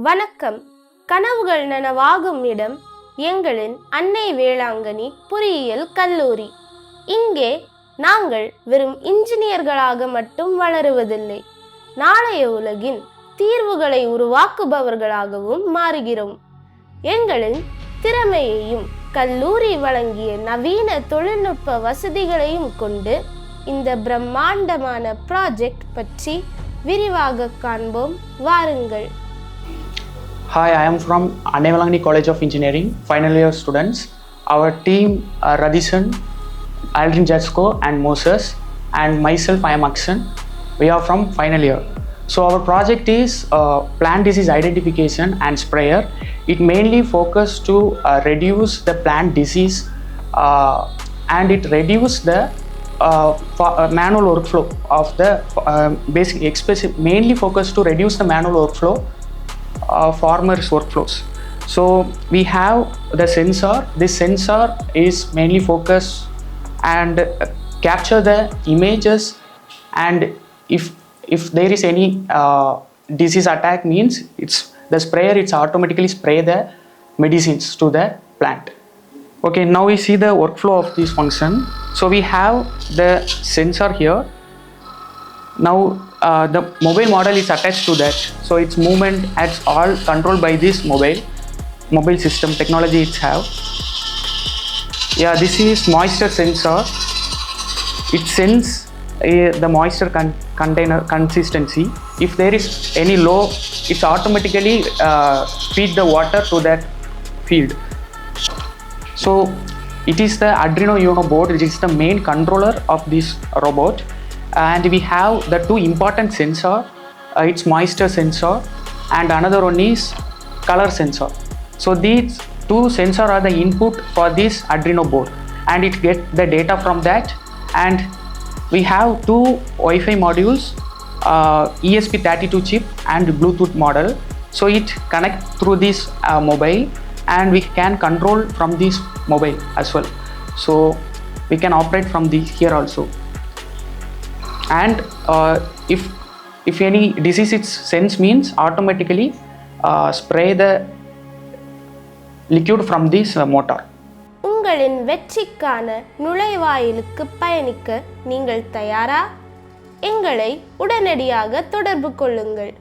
வணக்கம். கனவுகள் நனவாகும் இடம் எங்களின் அன்னை வேளாங்கண்ணி பொறியியல் கல்லூரி. இங்கே நாங்கள் வெறும் இன்ஜினியர்களாக மட்டும் வளருவதில்லை, நாளைய உலகின் தீர்வுகளை உருவாக்குபவர்களாகவும் மாறுகிறோம். எங்களின் திறமையையும் கல்லூரி வழங்கிய நவீன தொழில்நுட்ப வசதிகளையும் கொண்டு இந்த பிரம்மாண்டமான ப்ராஜெக்ட் பற்றி விரிவாக காண்போம். வாருங்கள். Hi, I am from Annai Vailankanni College of Engineering, final year students. Our team Radisson, Aldrin Jetsko and Moses, and myself I am Aksan. We are from final year. So our project is plant disease identification and sprayer. It mainly focus to reduce the plant disease and it reduce the manual workflow of the mainly focus to reduce the manual workflow farmers workflows. So we have the sensor. This sensor is mainly focused and capture the images, and if there is any disease attack means it's the sprayer, it's automatically spray the medicines to the plant. Okay, now we see the workflow of this function. So we have the sensor here. Now the mobile model is attached to that, so its movement is all controlled by this mobile system technology it have. Yeah, this is moisture sensor. It sends the moisture container consistency. If there is any low, it automatically feed the water to that field. So it is the Arduino Uno board which is the main controller of this robot. And we have the two important sensor. It's moisture sensor and another one is color sensor. So these two sensor are the input for this Arduino board, and it get the data from that. And we have two Wi-Fi modules, ESP32 chip and Bluetooth model. So it connect through this mobile, and we can control from this mobile as well. So we can operate from here also. And if any disease it sense means automatically spray the liquid from this motor. உங்களின் வெற்றிக்கான நுழைவாயிலுக்கு பயணிக்க நீங்கள் தயாரா? எங்களை உடனடியாக தொடர்பு கொள்ளுங்கள்.